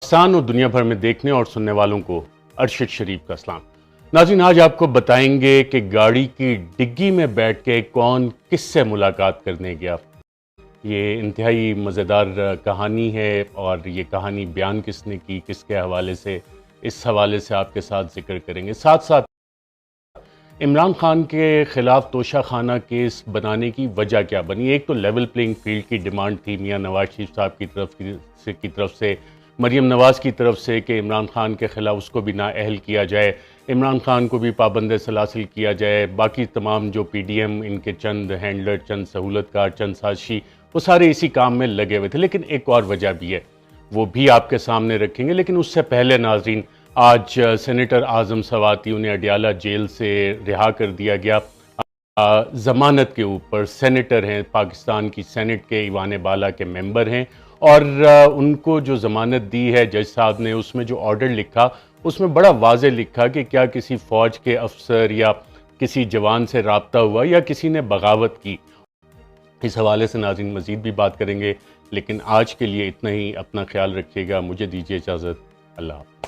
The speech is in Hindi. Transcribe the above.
पाकिस्तान और दुनिया भर में देखने और सुनने वालों को अरशद शरीफ का सलाम। नाज़रीन, आज आपको बताएंगे कि गाड़ी की डिग्गी में बैठ के कौन किससे मुलाकात करने गया। ये इंतहाई मज़ेदार कहानी है और ये कहानी बयान किसने की, किसके हवाले से, इस हवाले से आपके साथ जिक्र करेंगे। साथ साथ इमरान खान के ख़िलाफ़ तोशा खाना केस बनाने की वजह क्या बनी। एक तो लेवल प्लेइंग फील्ड की डिमांड थी मियां नवाज शरीफ साहब की तरफ से मरीम नवाज़ की तरफ से कि इमरान खान के ख़िलाफ़ उसको भी नाअहल किया जाए, इमरान खान को भी पाबंद सलासिल किया जाए। बाकी तमाम जो PDM इनके चंद हैंडलर, चंद सहूलतकार, चंद साजिशी, वो सारे इसी काम में लगे हुए थे। लेकिन एक और वजह भी है, वो भी आपके सामने रखेंगे। लेकिन उससे पहले नाज़रीन, आज सेनेटर आज़म सवाती, उन्हें अडियाला जेल से रिहा कर दिया गया ज़मानत के ऊपर। सेनेटर हैं, पाकिस्तान की सेनेट के ईवान बाला के मेंबर हैं और उनको जो ज़मानत दी है जज साहब ने, उसमें जो ऑर्डर लिखा उसमें बड़ा वाज़ेह लिखा कि क्या किसी फ़ौज के अफसर या किसी जवान से रब्ता हुआ या किसी ने बगावत की। इस हवाले से नाज़रीन मज़ीद भी बात करेंगे, लेकिन आज के लिए इतना ही। अपना ख्याल रखिएगा, मुझे दीजिए इजाज़त। अल्लाह।